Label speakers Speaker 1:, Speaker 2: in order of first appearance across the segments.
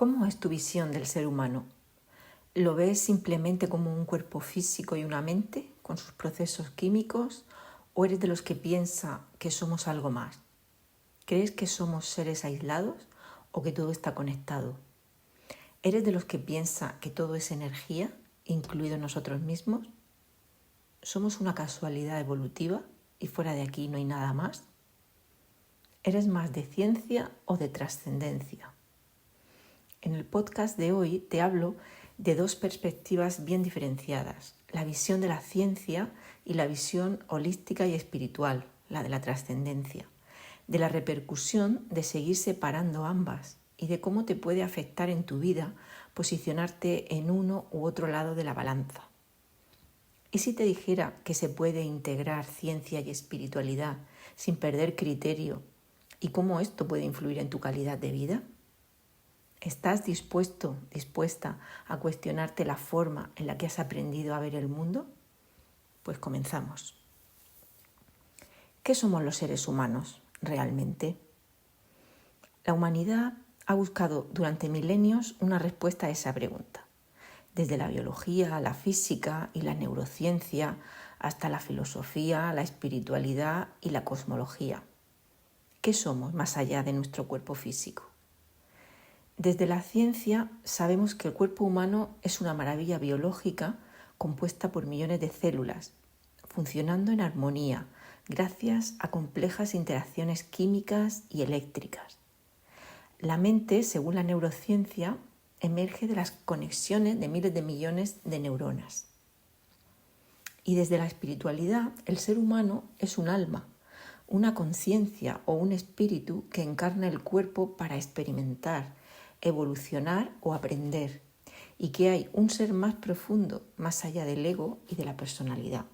Speaker 1: ¿Cómo es tu visión del ser humano? ¿Lo ves simplemente como un cuerpo físico y una mente con sus procesos químicos o eres de los que piensa que somos algo más? ¿Crees que somos seres aislados o que todo está conectado? ¿Eres de los que piensa que todo es energía, incluido nosotros mismos? ¿Somos una casualidad evolutiva y fuera de aquí no hay nada más? ¿Eres más de ciencia o de trascendencia? En el podcast de hoy te hablo de dos perspectivas bien diferenciadas, la visión de la ciencia y la visión holística y espiritual, la de la trascendencia, de la repercusión de seguir separando ambas y de cómo te puede afectar en tu vida posicionarte en uno u otro lado de la balanza. ¿Y si te dijera que se puede integrar ciencia y espiritualidad sin perder criterio y cómo esto puede influir en tu calidad de vida? ¿Estás dispuesta a cuestionarte la forma en la que has aprendido a ver el mundo? Pues comenzamos. ¿Qué somos los seres humanos realmente? La humanidad ha buscado durante milenios una respuesta a esa pregunta. Desde la biología, la física y la neurociencia, hasta la filosofía, la espiritualidad y la cosmología. ¿Qué somos más allá de nuestro cuerpo físico? Desde la ciencia sabemos que el cuerpo humano es una maravilla biológica compuesta por millones de células, funcionando en armonía gracias a complejas interacciones químicas y eléctricas. La mente, según la neurociencia, emerge de las conexiones de miles de millones de neuronas. Y desde la espiritualidad, el ser humano es un alma, una conciencia o un espíritu que encarna el cuerpo para experimentar, evolucionar o aprender, y que hay un ser más profundo, más allá del ego y de la personalidad.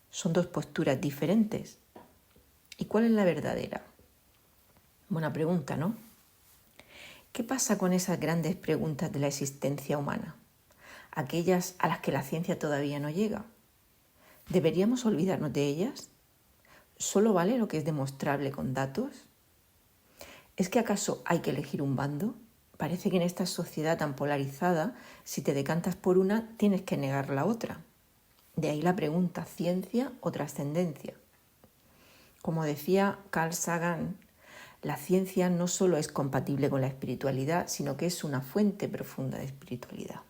Speaker 1: Son dos posturas diferentes. ¿Y cuál es la verdadera? Buena pregunta, ¿no? ¿Qué pasa con esas grandes preguntas de la existencia humana? Aquellas a las que la ciencia todavía no llega. ¿Deberíamos olvidarnos de ellas? ¿Solo vale lo que es demostrable con datos? ¿Es que acaso hay que elegir un bando? Parece que en esta sociedad tan polarizada, si te decantas por una, tienes que negar la otra. De ahí la pregunta, ¿ciencia o trascendencia? Como decía Carl Sagan, la ciencia no solo es compatible con la espiritualidad, sino que es una fuente profunda de espiritualidad.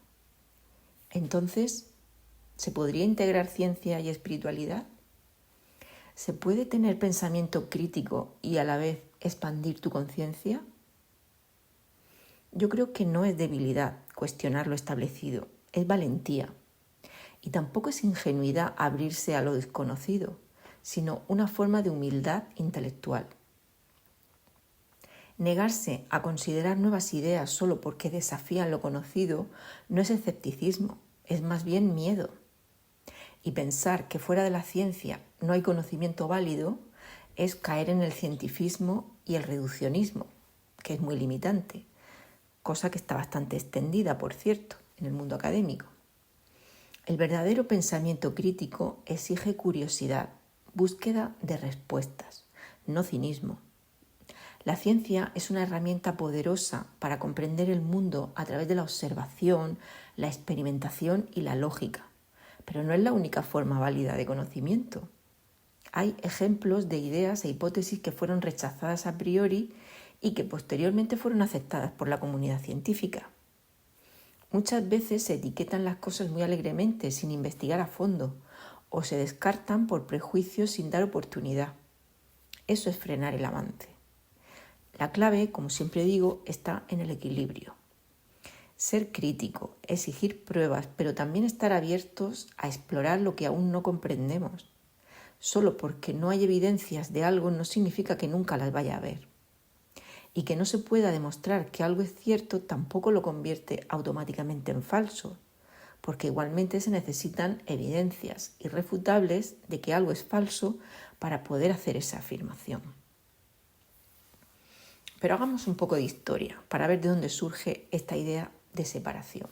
Speaker 1: Entonces, ¿se podría integrar ciencia y espiritualidad? ¿Se puede tener pensamiento crítico y a la vez expandir tu conciencia? Yo creo que no es debilidad cuestionar lo establecido, es valentía. Y tampoco es ingenuidad abrirse a lo desconocido, sino una forma de humildad intelectual. Negarse a considerar nuevas ideas solo porque desafían lo conocido no es escepticismo, es más bien miedo. Y pensar que fuera de la ciencia no hay conocimiento válido es caer en el cientificismo y el reduccionismo, que es muy limitante, cosa que está bastante extendida, por cierto, en el mundo académico. El verdadero pensamiento crítico exige curiosidad, búsqueda de respuestas, no cinismo. La ciencia es una herramienta poderosa para comprender el mundo a través de la observación, la experimentación y la lógica, pero no es la única forma válida de conocimiento. Hay ejemplos de ideas e hipótesis que fueron rechazadas a priori y que posteriormente fueron aceptadas por la comunidad científica. Muchas veces se etiquetan las cosas muy alegremente, sin investigar a fondo, o se descartan por prejuicios sin dar oportunidad. Eso es frenar el avance. La clave, como siempre digo, está en el equilibrio. Ser crítico, exigir pruebas, pero también estar abiertos a explorar lo que aún no comprendemos. Solo porque no hay evidencias de algo no significa que nunca las vaya a haber. Y que no se pueda demostrar que algo es cierto tampoco lo convierte automáticamente en falso, porque igualmente se necesitan evidencias irrefutables de que algo es falso para poder hacer esa afirmación. Pero hagamos un poco de historia para ver de dónde surge esta idea de separación.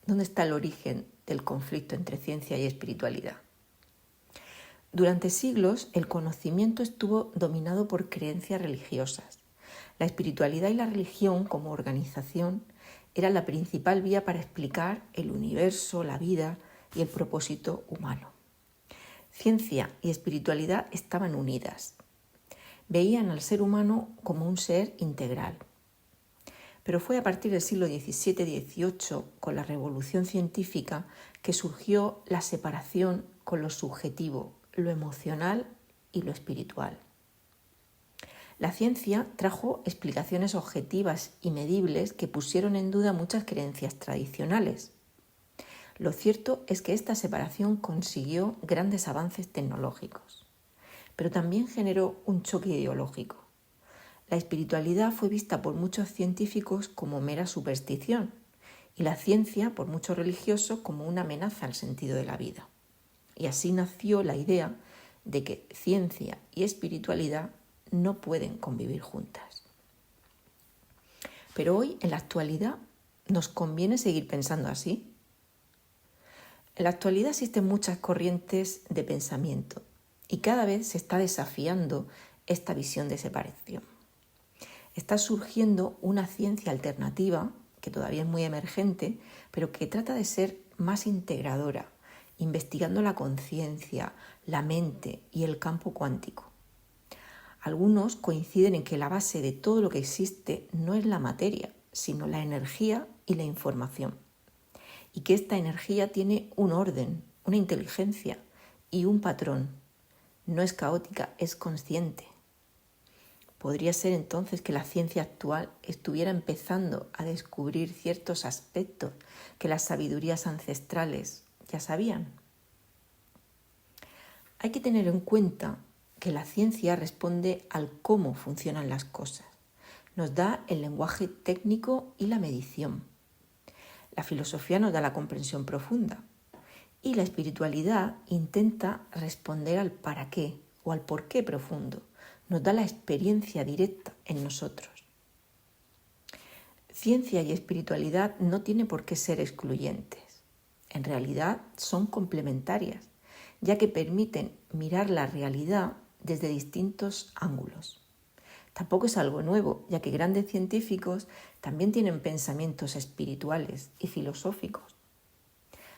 Speaker 1: ¿Dónde está el origen del conflicto entre ciencia y espiritualidad? Durante siglos el conocimiento estuvo dominado por creencias religiosas. La espiritualidad y la religión como organización eran la principal vía para explicar el universo, la vida y el propósito humano. Ciencia y espiritualidad estaban unidas. Veían al ser humano como un ser integral. Pero fue a partir del siglo XVII-XVIII, con la revolución científica, que surgió la separación con lo subjetivo, lo emocional y lo espiritual. La ciencia trajo explicaciones objetivas y medibles que pusieron en duda muchas creencias tradicionales. Lo cierto es que esta separación consiguió grandes avances tecnológicos, pero también generó un choque ideológico. La espiritualidad fue vista por muchos científicos como mera superstición y la ciencia por muchos religiosos como una amenaza al sentido de la vida. Y así nació la idea de que ciencia y espiritualidad no pueden convivir juntas. Pero hoy, en la actualidad, ¿nos conviene seguir pensando así? En la actualidad existen muchas corrientes de pensamiento y cada vez se está desafiando esta visión de separación. Está surgiendo una ciencia alternativa, que todavía es muy emergente, pero que trata de ser más integradora, investigando la conciencia, la mente y el campo cuántico. Algunos coinciden en que la base de todo lo que existe no es la materia, sino la energía y la información. Y que esta energía tiene un orden, una inteligencia y un patrón. No es caótica, es consciente. Podría ser entonces que la ciencia actual estuviera empezando a descubrir ciertos aspectos que las sabidurías ancestrales ya sabían. Hay que tener en cuenta que la ciencia responde al cómo funcionan las cosas. Nos da el lenguaje técnico y la medición. La filosofía nos da la comprensión profunda. Y la espiritualidad intenta responder al para qué o al por qué profundo. Nos da la experiencia directa en nosotros. Ciencia y espiritualidad no tienen por qué ser excluyentes. En realidad son complementarias, ya que permiten mirar la realidad desde distintos ángulos. Tampoco es algo nuevo, ya que grandes científicos también tienen pensamientos espirituales y filosóficos.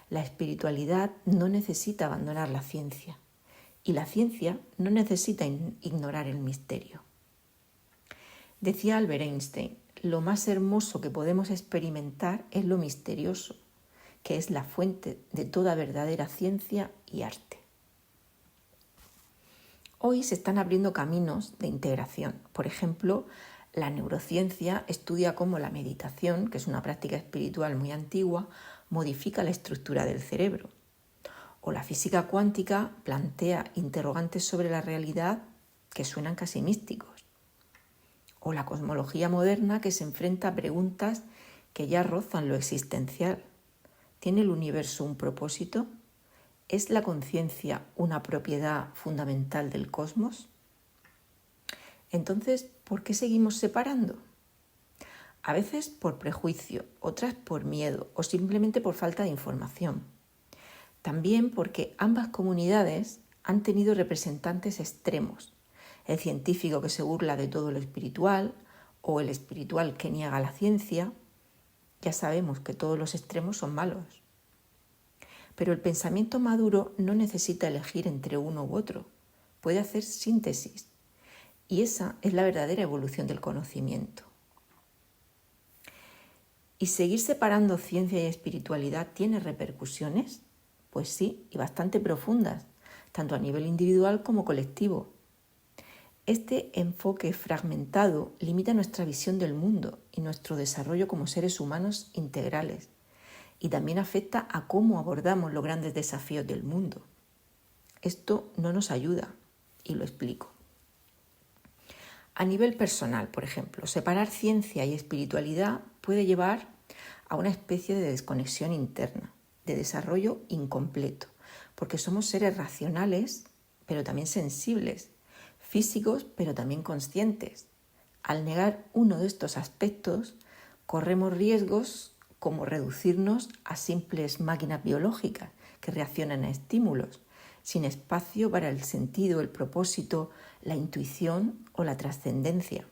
Speaker 1: La espiritualidad no necesita abandonar la ciencia y la ciencia no necesita ignorar el misterio. Decía Albert Einstein, lo más hermoso que podemos experimentar es lo misterioso, que es la fuente de toda verdadera ciencia y arte. Hoy se están abriendo caminos de integración. Por ejemplo, la neurociencia estudia cómo la meditación, que es una práctica espiritual muy antigua, modifica la estructura del cerebro. O la física cuántica plantea interrogantes sobre la realidad que suenan casi místicos. O la cosmología moderna que se enfrenta a preguntas que ya rozan lo existencial. ¿Tiene el universo un propósito? ¿Es la conciencia una propiedad fundamental del cosmos? Entonces, ¿por qué seguimos separando? A veces por prejuicio, otras por miedo o simplemente por falta de información. También porque ambas comunidades han tenido representantes extremos, el científico que se burla de todo lo espiritual o el espiritual que niega la ciencia. Ya sabemos que todos los extremos son malos. Pero el pensamiento maduro no necesita elegir entre uno u otro, puede hacer síntesis. Y esa es la verdadera evolución del conocimiento. ¿Y seguir separando ciencia y espiritualidad tiene repercusiones? Pues sí, y bastante profundas, tanto a nivel individual como colectivo. Este enfoque fragmentado limita nuestra visión del mundo y nuestro desarrollo como seres humanos integrales. Y también afecta a cómo abordamos los grandes desafíos del mundo. Esto no nos ayuda, y lo explico. A nivel personal, por ejemplo, separar ciencia y espiritualidad puede llevar a una especie de desconexión interna, de desarrollo incompleto, porque somos seres racionales, pero también sensibles, físicos, pero también conscientes. Al negar uno de estos aspectos, corremos riesgos como reducirnos a simples máquinas biológicas que reaccionan a estímulos, sin espacio para el sentido, el propósito, la intuición o la trascendencia.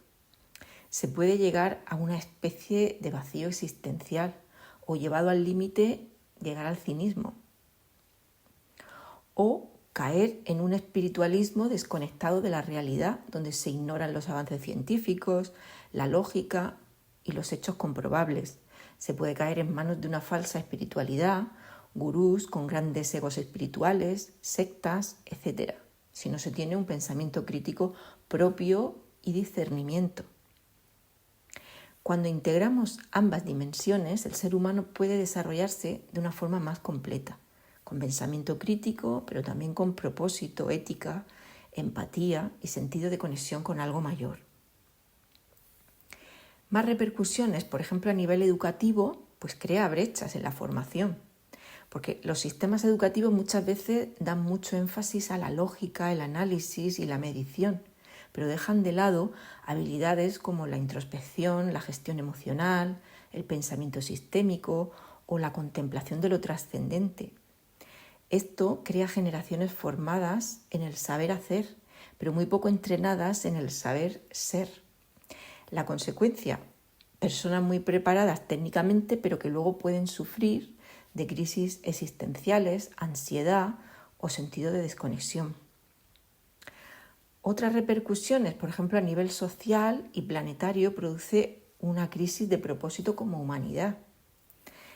Speaker 1: se puede llegar a una especie de vacío existencial o, llevado al límite, llegar al cinismo. O caer en un espiritualismo desconectado de la realidad, donde se ignoran los avances científicos, la lógica y los hechos comprobables. Se puede caer en manos de una falsa espiritualidad, gurús con grandes egos espirituales, sectas, etc., si no se tiene un pensamiento crítico propio y discernimiento. Cuando integramos ambas dimensiones, el ser humano puede desarrollarse de una forma más completa, con pensamiento crítico, pero también con propósito, ética, empatía y sentido de conexión con algo mayor. Más repercusiones, por ejemplo, a nivel educativo, pues crea brechas en la formación, porque los sistemas educativos muchas veces dan mucho énfasis a la lógica, el análisis y la medición, pero dejan de lado habilidades como la introspección, la gestión emocional, el pensamiento sistémico o la contemplación de lo trascendente. Esto crea generaciones formadas en el saber hacer, pero muy poco entrenadas en el saber ser. La consecuencia, personas muy preparadas técnicamente, pero que luego pueden sufrir de crisis existenciales, ansiedad o sentido de desconexión. Otras repercusiones, por ejemplo, a nivel social y planetario, produce una crisis de propósito como humanidad.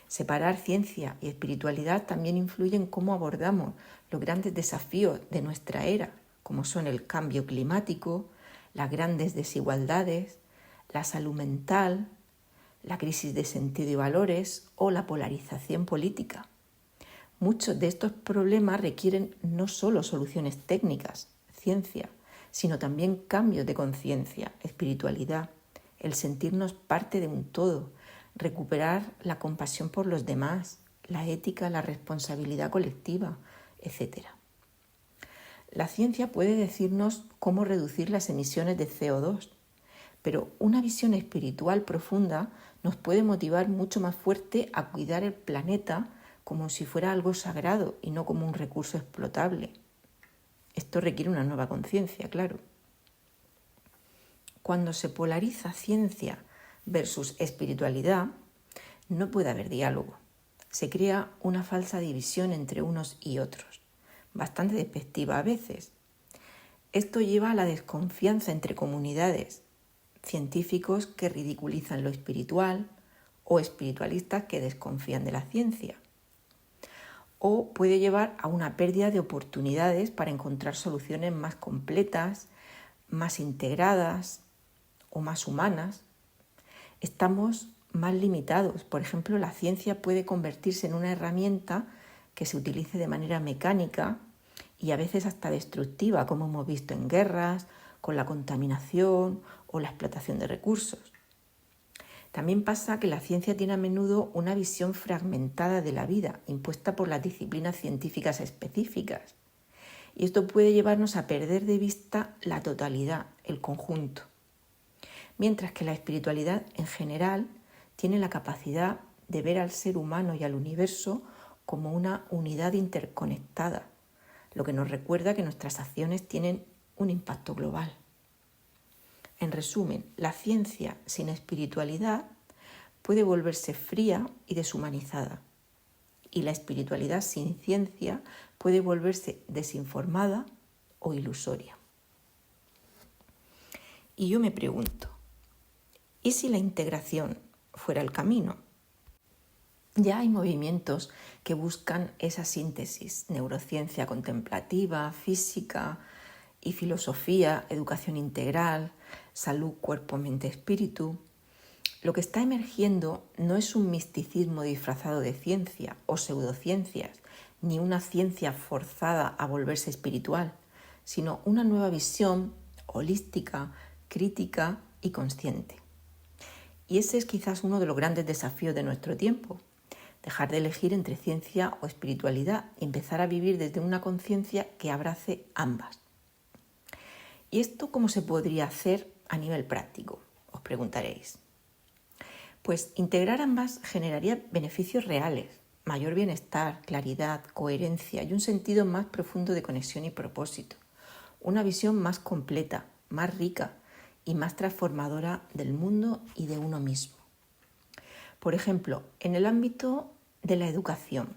Speaker 1: Separar ciencia y espiritualidad también influye en cómo abordamos los grandes desafíos de nuestra era, como son el cambio climático, las grandes desigualdades, la salud mental, la crisis de sentido y valores o la polarización política. Muchos de estos problemas requieren no solo soluciones técnicas, ciencia, sino también cambios de conciencia, espiritualidad, el sentirnos parte de un todo, recuperar la compasión por los demás, la ética, la responsabilidad colectiva, etc. La ciencia puede decirnos cómo reducir las emisiones de CO2, pero una visión espiritual profunda nos puede motivar mucho más fuerte a cuidar el planeta como si fuera algo sagrado y no como un recurso explotable. Esto requiere una nueva conciencia, claro. Cuando se polariza ciencia versus espiritualidad, no puede haber diálogo. Se crea una falsa división entre unos y otros, bastante despectiva a veces. Esto lleva a la desconfianza entre comunidades, científicos que ridiculizan lo espiritual o espiritualistas que desconfían de la ciencia. O puede llevar a una pérdida de oportunidades para encontrar soluciones más completas, más integradas o más humanas. Estamos más limitados. Por ejemplo, la ciencia puede convertirse en una herramienta que se utilice de manera mecánica y a veces hasta destructiva, como hemos visto en guerras, con la contaminación o la explotación de recursos. También pasa que la ciencia tiene a menudo una visión fragmentada de la vida, impuesta por las disciplinas científicas específicas. Y esto puede llevarnos a perder de vista la totalidad, el conjunto. Mientras que la espiritualidad en general tiene la capacidad de ver al ser humano y al universo como una unidad interconectada, lo que nos recuerda que nuestras acciones tienen un impacto global. En resumen, la ciencia sin espiritualidad puede volverse fría y deshumanizada, y la espiritualidad sin ciencia puede volverse desinformada o ilusoria. Y yo me pregunto, ¿y si la integración fuera el camino? Ya hay movimientos que buscan esa síntesis, neurociencia contemplativa, física y filosofía, educación integral, salud, cuerpo, mente, espíritu. Lo que está emergiendo no es un misticismo disfrazado de ciencia o pseudociencias, ni una ciencia forzada a volverse espiritual, sino una nueva visión holística, crítica y consciente. Y ese es quizás uno de los grandes desafíos de nuestro tiempo, dejar de elegir entre ciencia o espiritualidad y empezar a vivir desde una conciencia que abrace ambas. ¿Y esto cómo se podría hacer a nivel práctico? Os preguntaréis. Pues integrar ambas generaría beneficios reales, mayor bienestar, claridad, coherencia y un sentido más profundo de conexión y propósito, una visión más completa, más rica y más transformadora del mundo y de uno mismo. Por ejemplo, en el ámbito de la educación,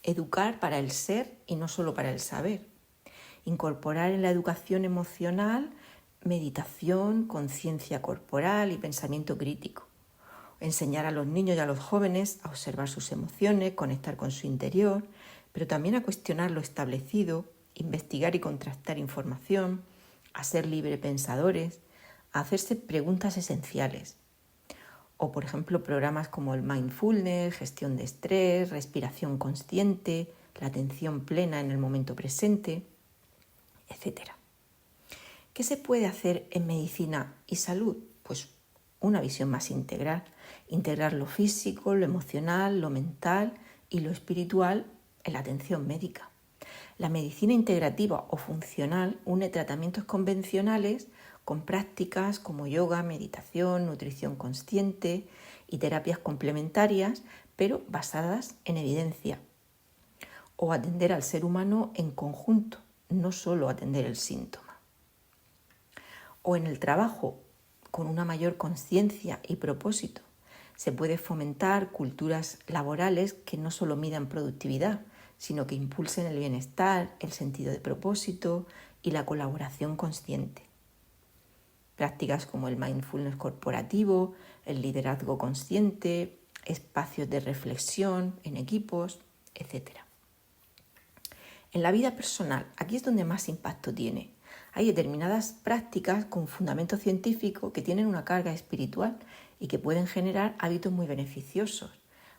Speaker 1: educar para el ser y no solo para el saber. Incorporar en la educación emocional meditación, conciencia corporal y pensamiento crítico. Enseñar a los niños y a los jóvenes a observar sus emociones, conectar con su interior, pero también a cuestionar lo establecido, investigar y contrastar información, a ser librepensadores, a hacerse preguntas esenciales. O, por ejemplo, programas como el mindfulness, gestión de estrés, respiración consciente, la atención plena en el momento presente, etc. ¿Qué se puede hacer en medicina y salud? Pues una visión más integral, integrar lo físico, lo emocional, lo mental y lo espiritual en la atención médica. La medicina integrativa o funcional une tratamientos convencionales con prácticas como yoga, meditación, nutrición consciente y terapias complementarias, pero basadas en evidencia. O atender al ser humano en conjunto, no solo atender el síntoma. O en el trabajo, con una mayor conciencia y propósito, se puede fomentar culturas laborales que no solo midan productividad, sino que impulsen el bienestar, el sentido de propósito y la colaboración consciente. Prácticas como el mindfulness corporativo, el liderazgo consciente, espacios de reflexión en equipos, etc. En la vida personal, aquí es donde más impacto tiene. Hay determinadas prácticas con fundamento científico que tienen una carga espiritual y que pueden generar hábitos muy beneficiosos.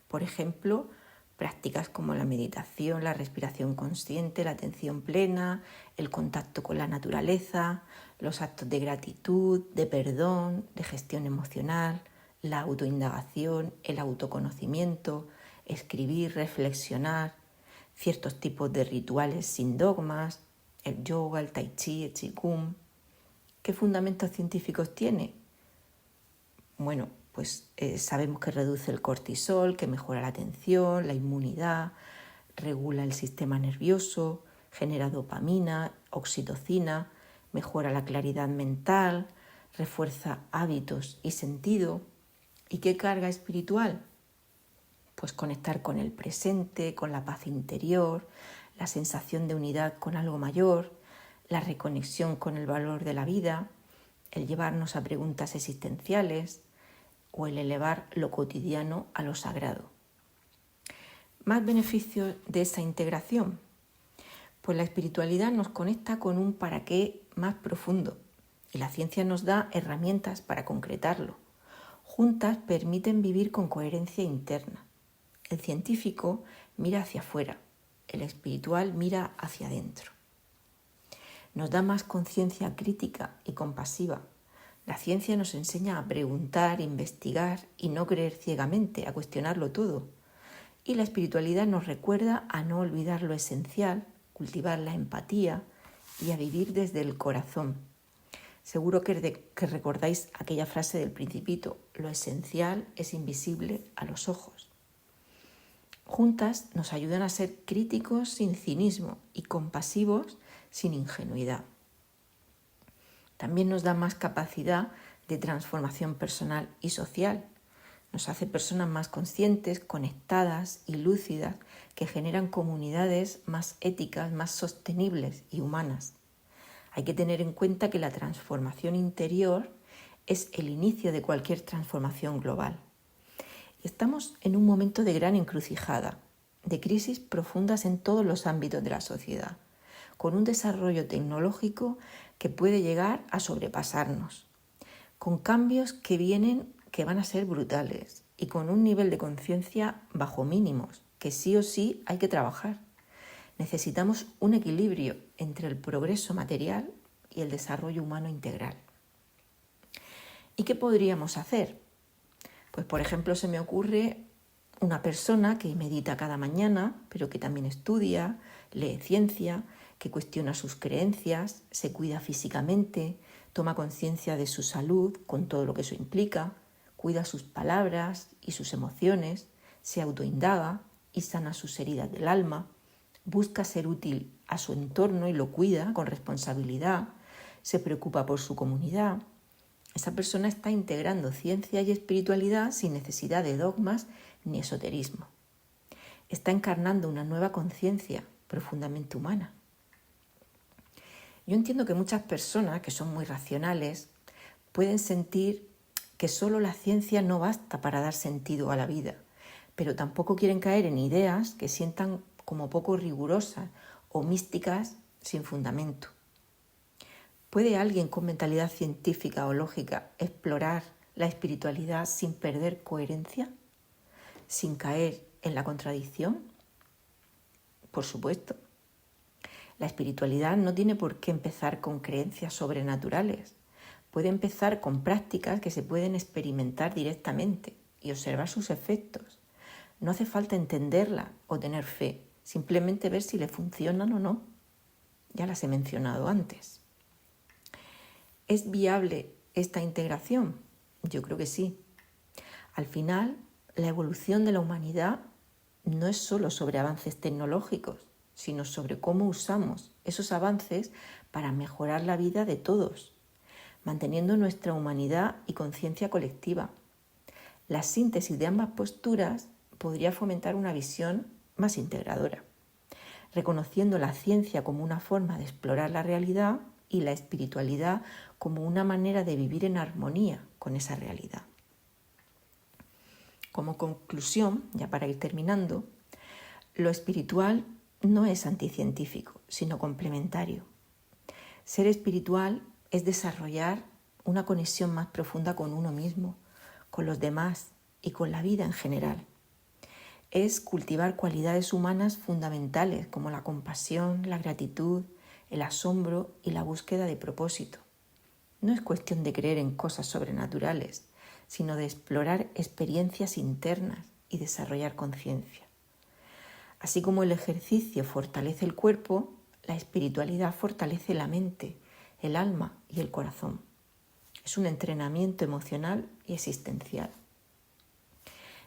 Speaker 1: Por ejemplo, prácticas como la meditación, la respiración consciente, la atención plena, el contacto con la naturaleza, los actos de gratitud, de perdón, de gestión emocional, la autoindagación, el autoconocimiento, escribir, reflexionar, ciertos tipos de rituales sin dogmas, el yoga, el tai chi, el qigong. ¿Qué fundamentos científicos tiene? Bueno, pues sabemos que reduce el cortisol, que mejora la atención, la inmunidad, regula el sistema nervioso, genera dopamina, oxitocina, mejora la claridad mental, refuerza hábitos y sentido. ¿Y qué carga espiritual? Pues conectar con el presente, con la paz interior, la sensación de unidad con algo mayor, la reconexión con el valor de la vida, el llevarnos a preguntas existenciales o el elevar lo cotidiano a lo sagrado. ¿Más beneficios de esa integración? Pues la espiritualidad nos conecta con un para qué más profundo y la ciencia nos da herramientas para concretarlo. Juntas permiten vivir con coherencia interna. El científico mira hacia afuera, el espiritual mira hacia adentro. Nos da más conciencia crítica y compasiva. La ciencia nos enseña a preguntar, investigar y no creer ciegamente, a cuestionarlo todo. Y la espiritualidad nos recuerda a no olvidar lo esencial, cultivar la empatía y a vivir desde el corazón. Seguro que recordáis aquella frase del Principito: lo esencial es invisible a los ojos. Juntas nos ayudan a ser críticos sin cinismo y compasivos sin ingenuidad. También nos da más capacidad de transformación personal y social. Nos hace personas más conscientes, conectadas y lúcidas que generan comunidades más éticas, más sostenibles y humanas. Hay que tener en cuenta que la transformación interior es el inicio de cualquier transformación global. Estamos en un momento de gran encrucijada, de crisis profundas en todos los ámbitos de la sociedad, con un desarrollo tecnológico que puede llegar a sobrepasarnos, con cambios que van a ser brutales y con un nivel de conciencia bajo mínimos, que sí o sí hay que trabajar. Necesitamos un equilibrio entre el progreso material y el desarrollo humano integral. ¿Y qué podríamos hacer? Pues, por ejemplo, se me ocurre una persona que medita cada mañana, pero que también estudia, lee ciencia, que cuestiona sus creencias, se cuida físicamente, toma conciencia de su salud con todo lo que eso implica, cuida sus palabras y sus emociones, se autoindaga y sana sus heridas del alma, busca ser útil a su entorno y lo cuida con responsabilidad, se preocupa por su comunidad, Esa persona está integrando ciencia y espiritualidad sin necesidad de dogmas ni esoterismo. Está encarnando una nueva conciencia profundamente humana. Yo entiendo que muchas personas que son muy racionales pueden sentir que solo la ciencia no basta para dar sentido a la vida, pero tampoco quieren caer en ideas que sientan como poco rigurosas o místicas sin fundamento. ¿Puede alguien con mentalidad científica o lógica explorar la espiritualidad sin perder coherencia? ¿Sin caer en la contradicción? Por supuesto. La espiritualidad no tiene por qué empezar con creencias sobrenaturales. Puede empezar con prácticas que se pueden experimentar directamente y observar sus efectos. No hace falta entenderla o tener fe, simplemente ver si le funcionan o no. Ya las he mencionado antes. ¿Es viable esta integración? Yo creo que sí. Al final, la evolución de la humanidad no es solo sobre avances tecnológicos, sino sobre cómo usamos esos avances para mejorar la vida de todos, manteniendo nuestra humanidad y conciencia colectiva. La síntesis de ambas posturas podría fomentar una visión más integradora, reconociendo la ciencia como una forma de explorar la realidad y la espiritualidad como una manera de vivir en armonía con esa realidad. Como conclusión, ya para ir terminando, lo espiritual no es anticientífico, sino complementario. Ser espiritual es desarrollar una conexión más profunda con uno mismo, con los demás y con la vida en general. Es cultivar cualidades humanas fundamentales como la compasión, la gratitud, el asombro y la búsqueda de propósito. No es cuestión de creer en cosas sobrenaturales, sino de explorar experiencias internas y desarrollar conciencia. Así como el ejercicio fortalece el cuerpo, la espiritualidad fortalece la mente, el alma y el corazón. Es un entrenamiento emocional y existencial.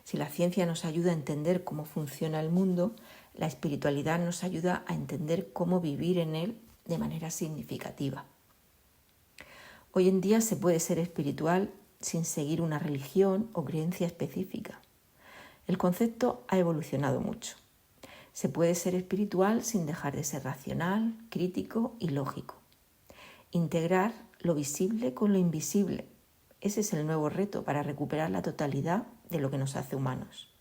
Speaker 1: Si la ciencia nos ayuda a entender cómo funciona el mundo, la espiritualidad nos ayuda a entender cómo vivir en él de manera significativa. Hoy en día se puede ser espiritual sin seguir una religión o creencia específica. El concepto ha evolucionado mucho. Se puede ser espiritual sin dejar de ser racional, crítico y lógico. Integrar lo visible con lo invisible. Ese es el nuevo reto para recuperar la totalidad de lo que nos hace humanos.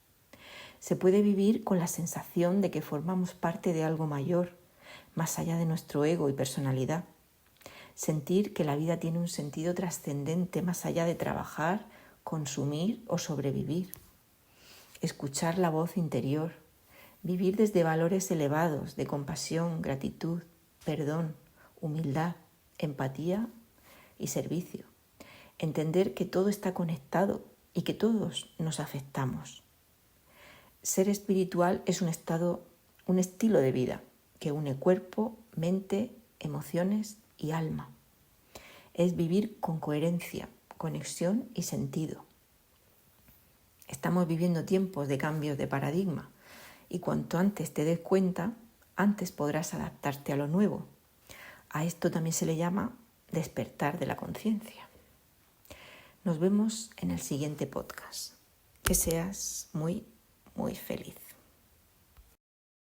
Speaker 1: Se puede vivir con la sensación de que formamos parte de algo mayor, más allá de nuestro ego y personalidad. Sentir que la vida tiene un sentido trascendente más allá de trabajar, consumir o sobrevivir. Escuchar la voz interior. Vivir desde valores elevados de compasión, gratitud, perdón, humildad, empatía y servicio. Entender que todo está conectado y que todos nos afectamos. Ser espiritual es un estilo de vida que une cuerpo, mente, emociones y alma. Es vivir con coherencia, conexión y sentido. Estamos viviendo tiempos de cambios de paradigma y cuanto antes te des cuenta, antes podrás adaptarte a lo nuevo. A esto también se le llama despertar de la conciencia. Nos vemos en el siguiente podcast. Que seas muy, muy feliz.